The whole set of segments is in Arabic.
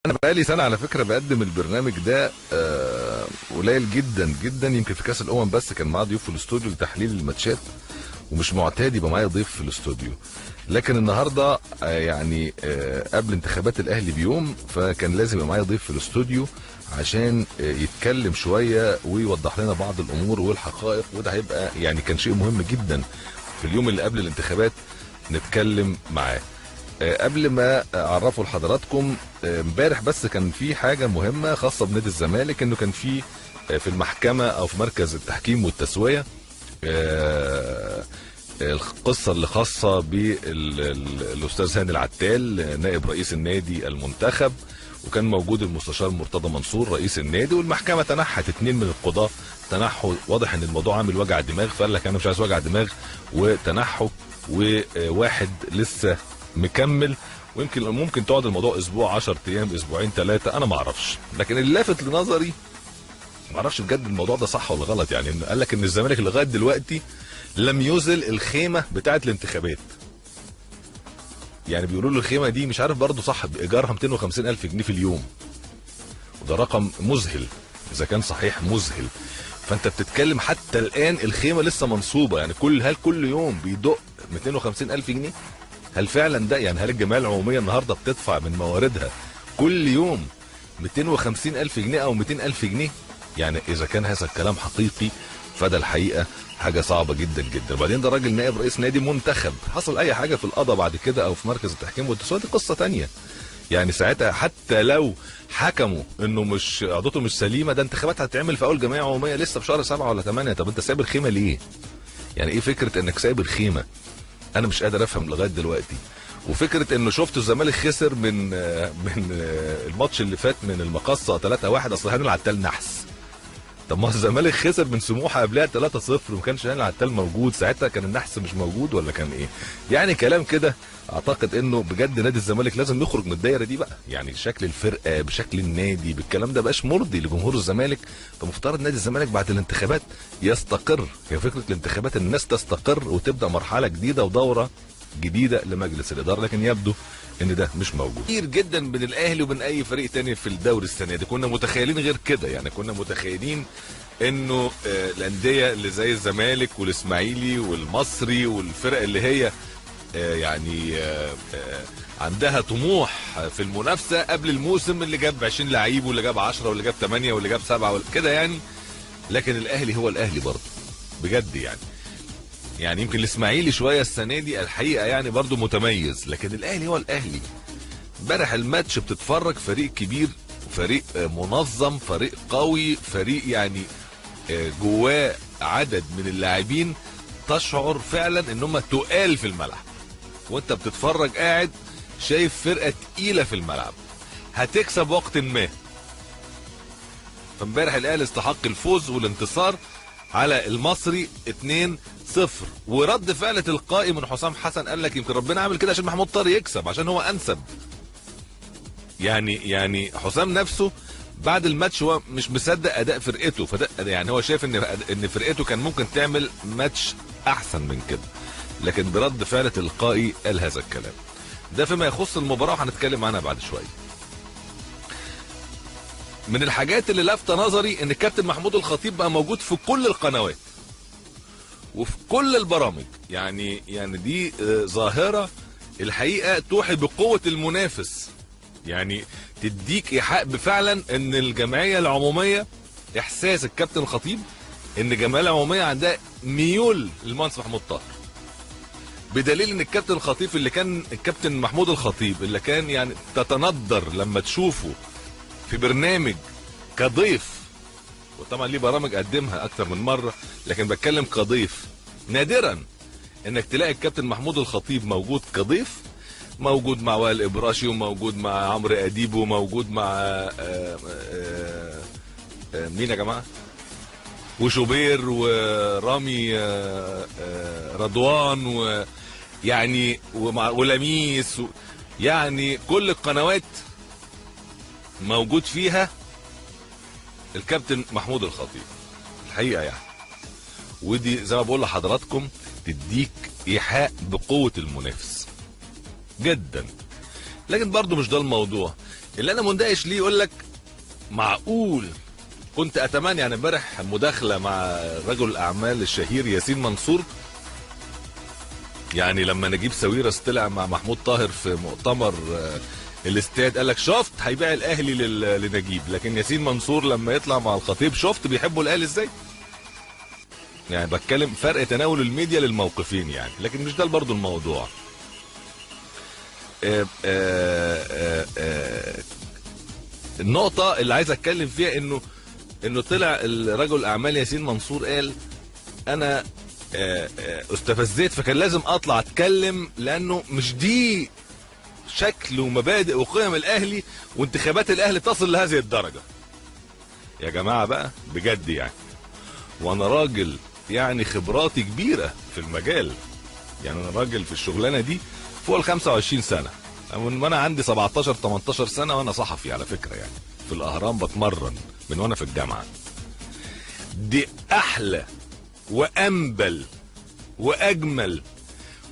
انا بقالي سنه على فكره بقدم البرنامج ده، قليل جدا جدا، يمكن في كاس الامم بس كان معايا ضيوف في الاستوديو لتحليل الماتشات، ومش معتاد يبقى معايا ضيف في الاستوديو. لكن النهارده قبل انتخابات الاهلي بيوم، فكان لازم يبقى معايا ضيف في الاستوديو عشان يتكلم شويه ويوضح لنا بعض الامور والحقائق، وده هيبقى يعني كان شيء مهم جدا في اليوم اللي قبل الانتخابات نتكلم معاه. قبل ما اعرفه لحضراتكم، امبارح بس كان في حاجه مهمه خاصه بنادي الزمالك، انه كان في المحكمه او في مركز التحكيم والتسويه القصه اللي خاصه بالاستاذ هاني العتال نائب رئيس النادي المنتخب، وكان موجود المستشار مرتضى منصور رئيس النادي، والمحكمه تنحت 2 من القضاه، تنحوا. واضح ان الموضوع عامل وجع دماغ، فقال لك انا مش عايز وجع دماغ وتنحوا، وواحد لسه مكمل، ويمكن ممكن تقعد الموضوع اسبوع 10 ايام اسبوعين 3، انا ما اعرفش. لكن اللي لافت لنظري، ما اعرفش بجد الموضوع ده صح ولا غلط، يعني قال لك ان الزمالك لغايه دلوقتي لم يزل الخيمه بتاعه الانتخابات. يعني بيقولوا له الخيمه دي مش عارف برضه صح، بايجارها 250,000 جنيه في اليوم، وده رقم مذهل اذا كان صحيح، مذهل. فانت بتتكلم حتى الان الخيمه لسه منصوبه، يعني هل كل يوم بيدق 250,000 جنيه؟ هل فعلا ده يعني هل الجمعيه العموميه النهارده بتدفع من مواردها كل يوم 250,000 جنيه او 200,000 جنيه؟ يعني اذا كان هذا الكلام حقيقي فده الحقيقه حاجه صعبه جدا جدا. وبعدين ده راجل نائب رئيس نادي منتخب، حصل اي حاجه في القضاء بعد كده او في مركز التحكيم والتسويه دي قصه تانية. يعني ساعتها حتى لو حكموا انه مش عضوته مش سليمه، ده انتخابات هتتعمل في اول جمعيه عموميه لسه في شهر 7 ولا 8. طب انت سايب الخيمه ليه؟ يعني ايه فكره انك سايب الخيمه؟ انا مش قادر افهم لغايه دلوقتي. وفكره انه شفت الزمالك خسر من الماتش اللي فات من المقصه 3-1، اصل هاني العتال نحس. طب ما الزمالك خسر من سموحه قبلها 3-0 وما كانش هاني العتال موجود ساعتها، كان النحس مش موجود ولا كان ايه؟ يعني كلام كده. اعتقد انه بجد نادي الزمالك لازم يخرج من الدايره دي بقى، يعني شكل الفرقه بشكل النادي بالكلام ده بقاش مرضي لجمهور الزمالك. فمفترض نادي الزمالك بعد الانتخابات يستقر، هي فكره الانتخابات الناس تستقر وتبدا مرحله جديده ودوره جديده لمجلس الاداره، لكن يبدو ان ده مش موجود. كتير جدا بين الاهلي وبين اي فريق تاني في الدوري السنه دي كنا متخيلين غير كده، يعني كنا متخيلين انه الانديه اللي زي الزمالك والاسماعيلي والمصري والفرق اللي هي يعني عندها طموح في المنافسه قبل الموسم، اللي جاب 20 لعيب واللي جاب 10 واللي جاب 8 واللي جاب 7 كده يعني. لكن الاهلي هو الاهلي برضه بجد يعني يمكن الاسماعيلي شويه السنه دي الحقيقه يعني برضه متميز، لكن الاهلي هو الاهلي. امبارح الماتش بتتفرج فريق كبير، فريق منظم، فريق قوي، فريق يعني جواه عدد من اللاعبين تشعر فعلا ان هم تقال في الملعب، وانت بتتفرج قاعد شايف فرقه تقيله في الملعب هتكسب وقت ما. فامبارح الاهلي استحق الفوز والانتصار على المصري 2-0، ورد فعل تلقائي من حسام حسن، قال لك يمكن ربنا عامل كده عشان محمود طارق يكسب، عشان هو انسب. يعني حسام نفسه بعد الماتش هو مش مصدق اداء فرقته، يعني هو شايف ان فرقته كان ممكن تعمل ماتش احسن من كده، لكن برد فعل تلقائي قال هذا الكلام. ده فيما يخص المباراه وهنتكلم عنها بعد شويه. من الحاجات اللي لافته نظري ان الكابتن محمود الخطيب بقى موجود في كل القنوات وفي كل البرامج، يعني دي ظاهره الحقيقه توحي بقوه المنافس، يعني تديك ايحاء فعلا ان الجمعيه العموميه، احساس الكابتن الخطيب ان الجمعيه العموميه عندها ميول للمهندس محمود طاهر، بدليل ان الكابتن الخطيب الكابتن محمود الخطيب اللي كان يعني تتندر لما تشوفه في برنامج كضيف، وطبعا ليه برامج قدمها اكتر من مره، لكن بتكلم كضيف. نادرا انك تلاقي الكابتن محمود الخطيب موجود كضيف، موجود مع وائل ابراشي وموجود مع عمرو اديب وموجود مع مين يا جماعه، وشوبير ورامي رضوان ويعني ولميس يعني كل القنوات موجود فيها الكابتن محمود الخطيب الحقيقه يعني. ودي زي ما بقول لحضراتكم تديك ايحاء بقوه المنافس جدا. لكن برضو مش ده الموضوع، اللي انا مندهش ليه يقول لك معقول. كنت اتمنى يعني امبارح مداخله مع رجل الاعمال الشهير ياسين منصور، يعني لما نجيب ساويرس طلع مع محمود طاهر في مؤتمر الاستاد قال لك شفت هيبيع الاهلي لنجيب، لكن ياسين منصور لما يطلع مع الخطيب شفت بيحبوا الاهلي ازاي. يعني بتكلم فرق تناول الميديا للموقفين يعني، لكن مش ده برضو الموضوع. النقطة اللي عايز اتكلم فيها انه طلع الرجل الاعمال ياسين منصور قال انا استفزيت فكان لازم اطلع اتكلم، لانه مش دي شكل ومبادئ وقيم الاهلي وانتخابات الاهلي تصل لهذه الدرجة. يا جماعة بقى بجد يعني، وانا راجل يعني خبراتي كبيرة في المجال، يعني انا راجل في الشغلانة دي فوق ال 25 سنة، من وانا عندي 17 18 سنة وانا صحفي على فكرة، يعني في الاهرام بتمرن من وانا في الجامعة. دي احلى وانبل واجمل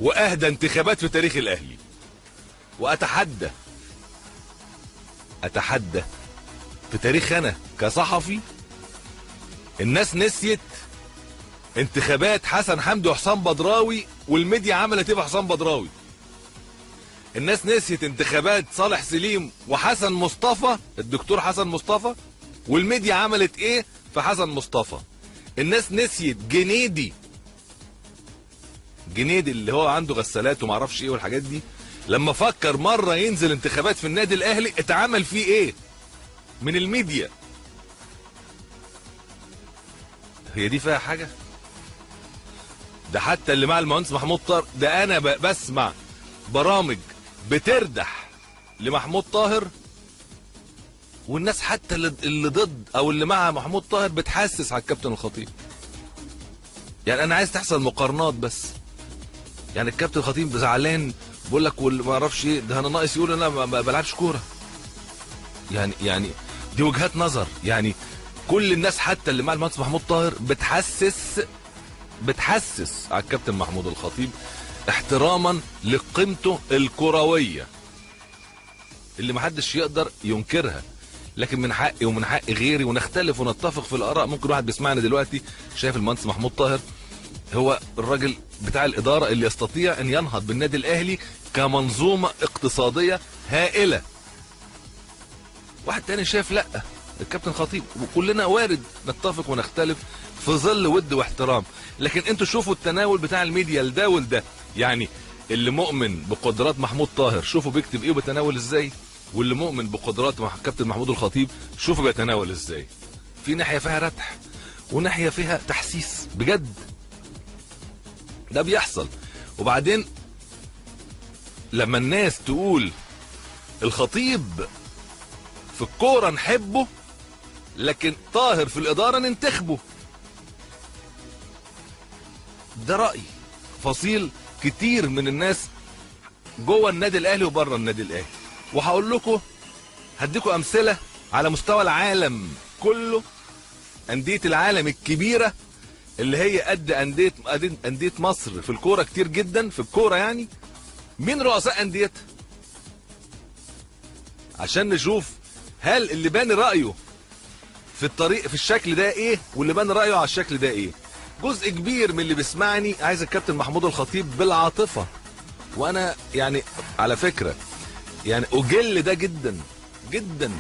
واهدى انتخابات في تاريخ الاهلي. واتحدى في تاريخ انا كصحفي الناس نسيت انتخابات حسن حمدي وحسام بدراوي والميديا عملت ايه في حسام بدراوي. الناس نسيت انتخابات صالح سليم وحسن مصطفى، الدكتور حسن مصطفى، والميديا عملت ايه في حسن مصطفى. الناس نسيت جنيدي اللي هو عنده غسالات ومعرفش ايه والحاجات دي، لما فكر مرة ينزل انتخابات في النادي الاهلي اتعمل فيه ايه من الميديا. هي دي فيها حاجة؟ ده حتى اللي مع المهندس محمود طاهر ده انا بسمع برامج بتردح لمحمود طاهر، والناس حتى اللي ضد او اللي مع محمود طاهر بتحسس على الكابتن الخطيب. يعني انا عايز تحصل مقارنات بس. يعني الكابتن الخطيب زعلان بيقول لك واللي ما اعرفش ايه ده، انا ناقص يقول انا ما بلعبش كوره. يعني دي وجهات نظر. يعني كل الناس حتى اللي مع المهندس محمود طاهر بتحسس على الكابتن محمود الخطيب احتراما لقيمته الكرويه اللي محدش يقدر ينكرها. لكن من حقي ومن حق غيري ونختلف ونتفق في الاراء. ممكن واحد بيسمعنا دلوقتي شايف المهندس محمود طاهر هو الراجل بتاع الاداره اللي يستطيع ان ينهض بالنادي الاهلي كمنظومه اقتصاديه هائله. واحد تاني شايف لا الكابتن خطيب، وكلنا وارد نتفق ونختلف في ظل ود واحترام. لكن انتوا شوفوا التناول بتاع الميديا لده ولده. يعني اللي مؤمن بقدرات محمود طاهر شوفوا بيكتب ايه وبيتناول ازاي، واللي مؤمن بقدرات كابتن محمود الخطيب شوفوا بيتناول ازاي. في ناحيه فيها ردح وناحيه فيها تحسيس بجد. ده بيحصل. وبعدين لما الناس تقول الخطيب في الكوره نحبه لكن طاهر في الاداره ننتخبه، ده راي فصيل كتير من الناس جوه النادي الاهلي وبره النادي الاهلي. وهقول لكم هديكم امثله على مستوى العالم كله. انديه العالم الكبيره اللي هي قد انديه مصر في الكوره كتير جدا في الكوره، يعني مين رؤساء انديتها عشان نشوف هل اللي باني رايه في الطريق في الشكل ده ايه واللي باني رايه على الشكل ده ايه. جزء كبير من اللي بيسمعني عايز الكابتن محمود الخطيب بالعاطفه، وانا يعني على فكره يعني اجل ده جدا جدا.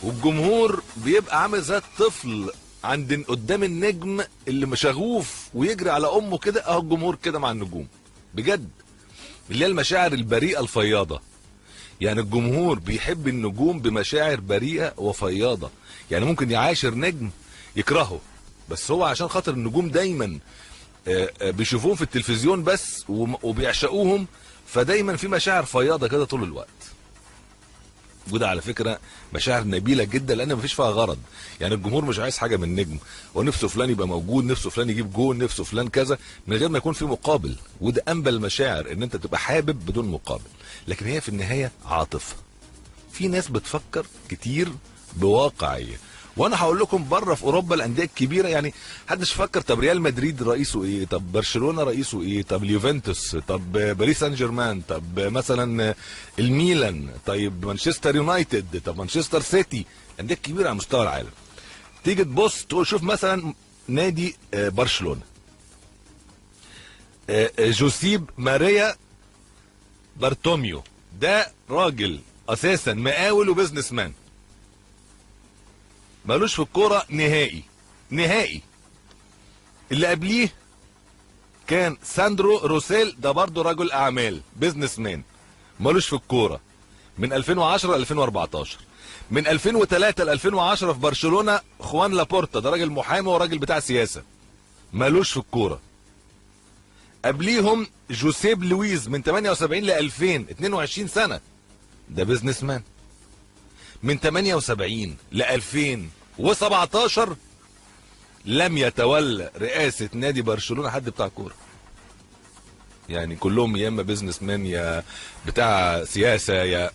والجمهور بيبقى عامل زي الطفل عند قدام النجم اللي مشغوف ويجري على امه كده، اهو الجمهور كده مع النجوم بجد، اللي هي المشاعر البريئه الفياضه. يعني الجمهور بيحب النجوم بمشاعر بريئه وفياضه. يعني ممكن يعاشر نجم يكرهه، بس هو عشان خاطر النجوم دايما بيشوفوهم في التلفزيون بس وبيعشقوهم، فدايما في مشاعر فياضه كده طول الوقت. وده على فكره مشاعر نبيله جدا لان مفيش فيها غرض. يعني الجمهور مش عايز حاجه من النجم، ونفسه فلان يبقى موجود، نفسه فلان يجيب جون، نفسه فلان كذا، من غير ما يكون في مقابل. وده انبل المشاعر ان انت تبقى حابب بدون مقابل. لكن هي في النهايه عاطفه. في ناس بتفكر كتير بواقعيه، وانا هقول لكم بره في اوروبا الانديه الكبيره، يعني محدش فكر طب ريال مدريد رئيسه ايه، طب برشلونه رئيسه ايه، طب اليوفنتوس، طب باريس سان جيرمان، طب مثلا الميلان، طيب مانشستر يونايتد، طب مانشستر سيتي، الانديه الكبيره على مستوى العالم. تيجي تبص تقول شوف مثلا نادي برشلونه، جوسيب ماريا بارتوميو، ده راجل اساسا مقاول وبزنس مان، مالوش في الكوره نهائي نهائي. اللي قبليه كان ساندرو روسيل، ده برضه رجل اعمال بزنس مان، مالوش في الكوره من 2010 ل 2014. من 2003 ل 2010 في برشلونه خوان لابورتا، ده راجل محامي وراجل بتاع سياسه، مالوش في الكوره. قبليهم جوسيب لويز من 78 ل 2000، 22 سنه، ده بزنس مان. من 78 ل 2017 لم يتولى رئاسه نادي برشلونه حد بتاع كوره، يعني كلهم يا اما بزنس مان يا بتاع سياسه. يا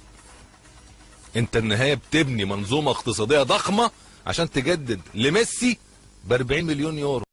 انت النهايه بتبني منظومه اقتصاديه ضخمه عشان تجدد لميسي ب 40 مليون يورو.